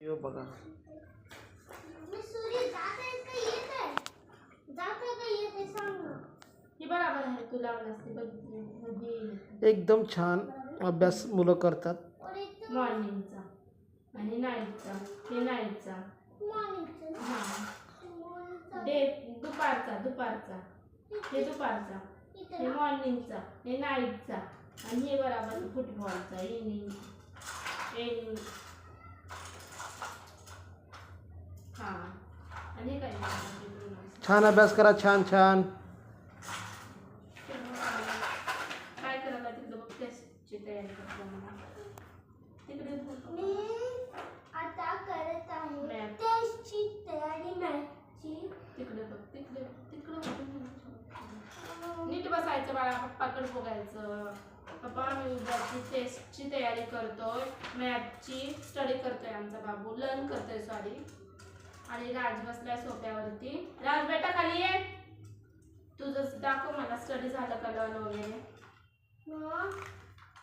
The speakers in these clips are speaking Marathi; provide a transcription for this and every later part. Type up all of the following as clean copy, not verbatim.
यो बघा बराबर आहे तू लावलास एकदम छान अभ्यास मुलं करतात. मॉर्निंगचा आणि नाईटचा हे नाईटचा डे दुपारचा हे दुपारचा हे मॉर्निंगचा हे नाईटचा आणि हे बराबर फुटबॉलचा इनिंग हां आणि काय छान अभ्यास करा. छान छान काय करायला तिकडे बघ टेस्टची तयारी करतो मला तिकडे आता करत आहे टेस्टची तयारी मॅथची. तिकडे बघ तिकडे नीट बसायचं बाळा. पप्पाकडे बघायचं. पप्पा आम्ही उद्याची टेस्टची तयारी करतोय मॅथची स्टडी करतोय. आमचा बाबू लर्न करतोय सॉरी. आणि राज बसलाय सोफ्यावरती. राज बेटा खाली ये. तुझं दाखव मला स्टडी झालं का लर्न वगैरे.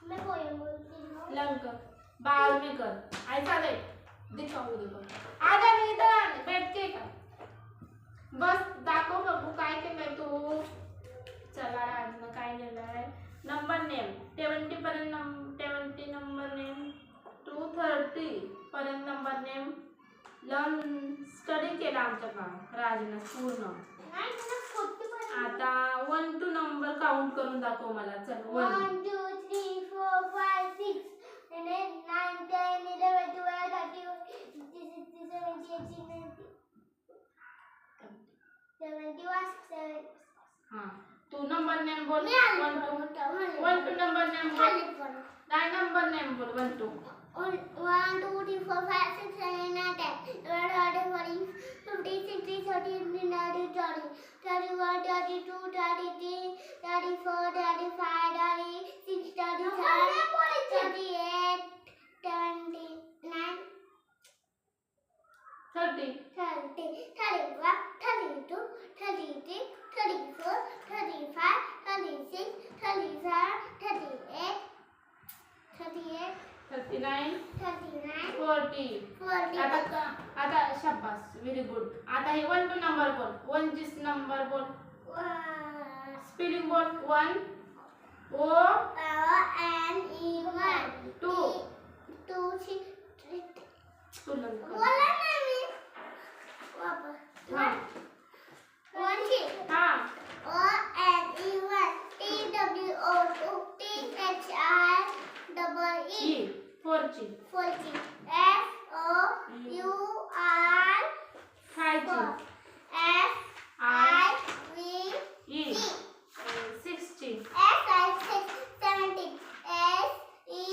मैं पोएम बोलती हूँ. लर्न कर बाळ में कर. आई चालेल दिखाऊ देखो. आजा मी इधर बैठके का बस दाखव बघू काय केलंय तू. चला राजनं काय लिहिलंय. नंबर नेम 70 पर्यंत 70 नंबर नेम टू 30 पर्यंत नंबर नेम लर्न स्टडी केला आमच्या राजनं पूर्ण. आता 1 to नंबर काउंट करून दाखव मला. चल 1 2 3 4 5 6 and 8 9 10 11 12 13 17 18 हां तू नंबर नेम बोल. 1 to नंबर नेम बोल. काय नंबर नेम बोल. 1 to 1 2 3 4 5 6 7 8 9 10 11 12 13 14 15 16 17 18 19 20 21 22 23 24 25 26 27 28 29 30 31 32 33 34 35 36 37 38 39 39 40 आता शाबास व्हेरी गुड. आता हे 1 to नंबर बोल. 1 ची नंबर बोल. स्पेलिंग बोल. 1 O N E 1 2 2 तू लर्न कर. बोला ना मी वापस हां 1 हां O N E 1 T W O 2 T H I double E 4 ची 4 F O U R 5 ची F I V E 6 ची S I 6 17 S E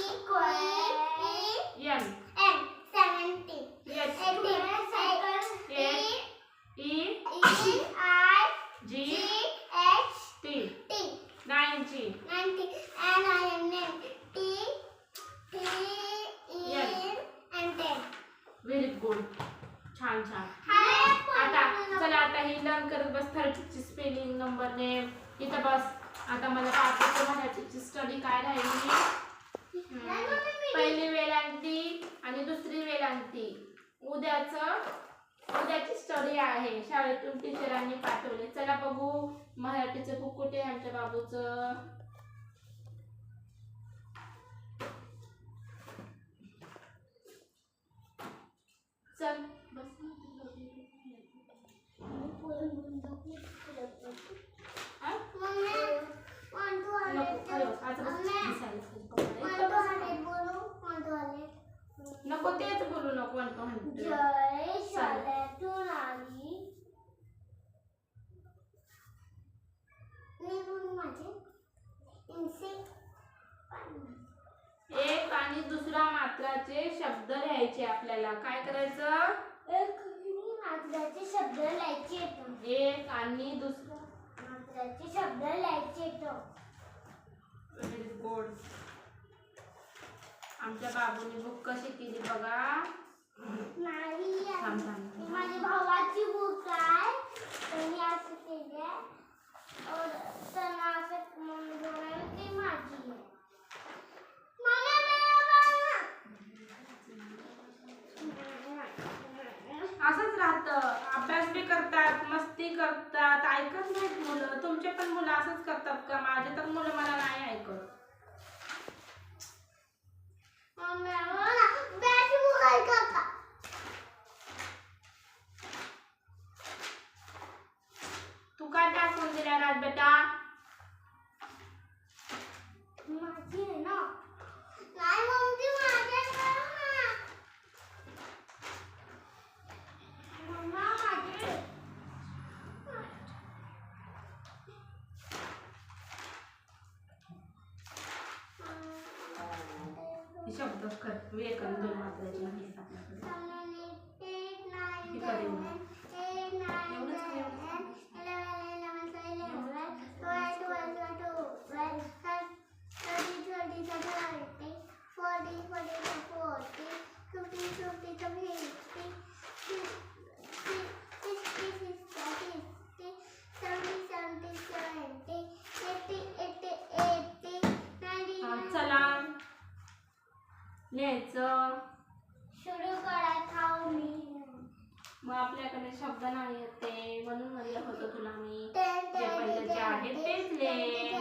N N 17 H 18 E E I G G H T T 9 ची 90 N I N N T T E N 10. Very good. छान छान. आता चला आता ही लर्न करत बस. 30 ची स्पेलिंग नंबर नेम इथं बस. आता मला पाठाचं मराठीची स्टडी काय राहिली. पहिली वेलांटी आणि दुसरी वेलांटी उद्याची स्टडी आहे. शाळेतून टीचरांनी पाठवले. चला बघू मराठीचं बुक कुठे आमच्या बाबूचं. चल बस. नको तेच बोलू नको. जय शाळेतून आली. मी बोलू माझे एक आणि दुसरा मात्राचे शब्द लिहायचे आपल्याला. काय करायचं. एक मात्राचे शब्द लिहायचे येतो. एक आणि दुसरा मात्राचे शब्द लिहायचे येतो. Very good. आमच्या बाबूने बुक कशी केली बघा. नाही थांब थांब. माझ्या भावाची बुक आहे. त्यांनी असं केलं त्यांना असं म्हणून ती माझी आहे. मला करतात, मस्ती करतात, ऐकत नाहीत मुलं. तुमचे पण मुलं असंच करतात का? माझे तर मुलं मला नाही ऐकत. तू काय टाकून दिला राज बेटा? माझी आहे ना. नाही मम्मी माझ्याकडे ना. मम्मा माझी. शब्द कर, वेकन दोन मात्राचे नाही आपल्याकडे. हे करेन मी. चला लिहायचं. सुरू करा खाऊ मी. मग आपल्याकडे शब्द नाही येत ते, म्हणून म्हणलं होतं तुला मी जे पहिल्याचे आहेत तेच लिह.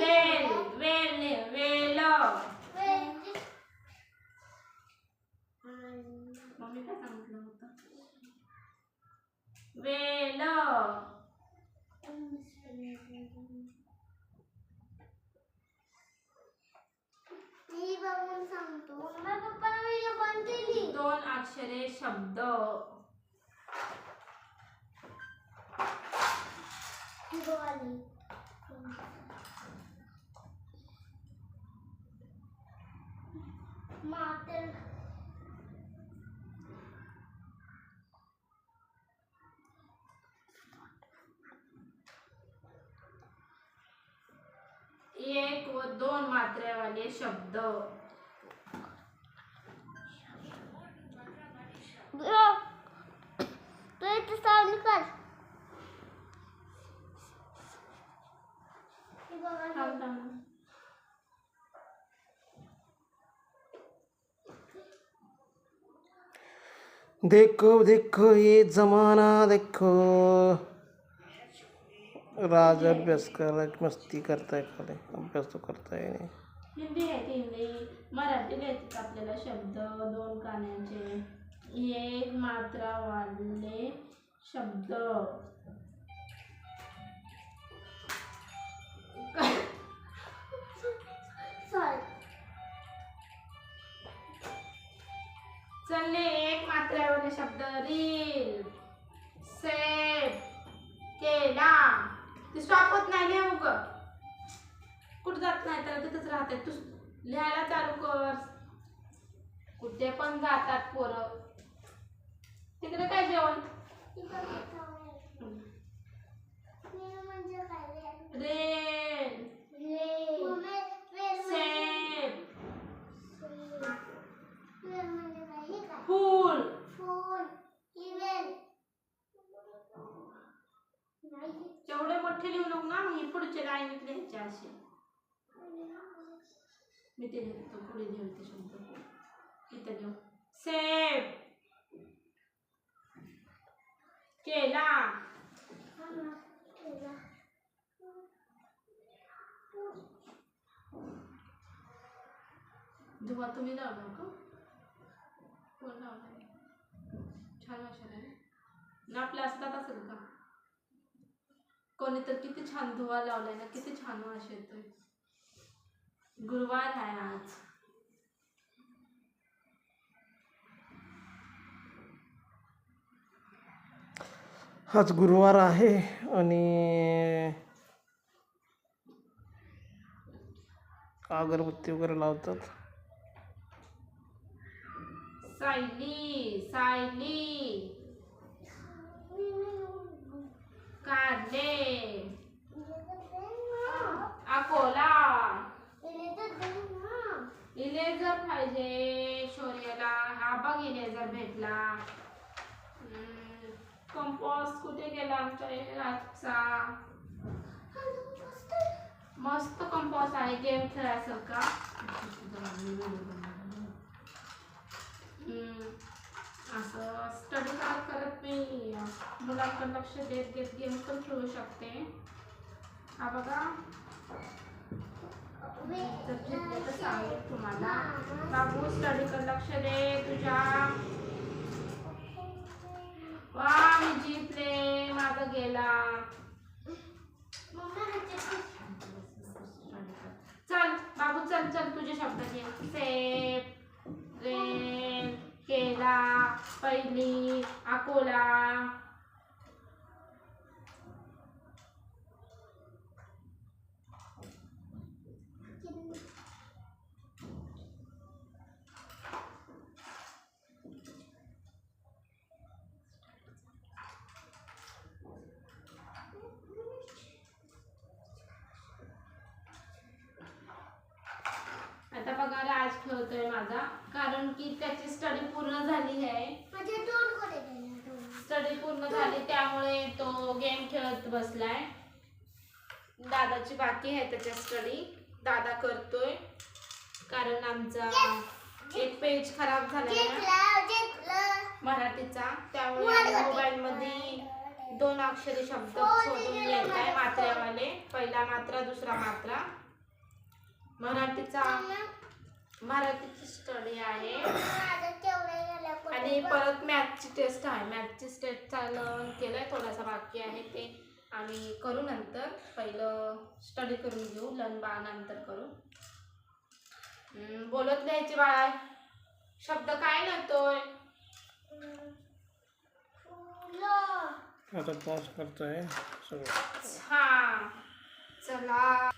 वेल, वेल लिह. वेल. मम्मी काय सांगितलं होतं? वेल. मी बघून सांगतो. मम्मा पप्पाला व्हिडिओ बंद केली. 2 अक्षरे शब्द. मातर एक व 2 मात्रेवाले शब्द. तू इथे सावली कर. थांब थांब. देखो देखो ये जमाना देखो. राज अभ्यास कर, मस्ती करताय खाली, अभ्यास तो करताय नाही. हिंदी आहे हिंदी. मराठी लिहायचे आपल्याला शब्द 2 कान्यांचे, 1 मात्रा वाले शब्द. चलने 1 मात्र्यावाले शब्द. रील. सेट केला. ते स्टॉप होत नाही लिहू ग. कुठं जात नाही तर तिथंच राहते. तू लिहायला चालू कर. कुठे पण जातात पोरं. तिकडे काय जेवण? रेल. सेट. फूल. जेवढे मोठे लिहू नको ना, मग पुढचे लाईन लिहायचे असे. मी ते लिहितो पुढे लिहते शब्द. इथे लिहू. सेव केला. धुवा तुम्ही लावला का? कोण लावला? छान वाटलं ना. आपल्या असतात असेल का? कोणी तर किती छान धुवा लावलाय ना, किती छान वास येतोय. गुरुवार आहे आज. आज गुरुवार आहे आणि अगरबत्ती वगैरे लावतात. सायली. सायली. काढले. अकोला. इलेझर पाहिजे शौर्याला. हा बघ इलेझर भेटला. कंपोस्ट कुठे गेला आमच्या राजचा? मस्त कंपोस्ट आहे गेम खेळायसारखा. असं स्टडी मुलांकडे लक्ष देत देत गेम पण खेळू शकते. हा बघा, जर जिंकले तर सांगेल तुम्हाला. बाबू स्टडीकडे लक्ष दे तुझ्या. वा मी जिंकले, माझा गेला. चल बाबू, चल चल तुझे शब्द घे. सेब, रेल, केला, पहिली, अकोला. आता बघा राज खेळतोय माझा, कारण की त्याची स्टडी पूर्ण झाली आहे. स्टडी पूर्ण झाली त्यामुळे तो गेम खेळत बसलाय. दादाची बाकी आहे त्याच्या स्टडी, दादा करतोय. कारण आमचा एक पेज खराब झालेला मराठीचा, त्यामुळे मोबाईल मध्ये 2 अक्षरी शब्द शोधून लिहिलाय मात्र्यावाले. पहिला मात्रा, दुसरा मात्रा. मराठीची स्टडी आहे. आणि परत मॅथची टेस्ट आहे. मॅथची टेस्ट चालू केलंय, थोडासा बाकी आहे ते आम्ही करू नंतर. पहिलं स्टडी करून घेऊ, बा नंतर करू. बोलत लिहायचे बाळा. शब्द काय लिहितोय? आता पास करतोय सगळं. हा चला.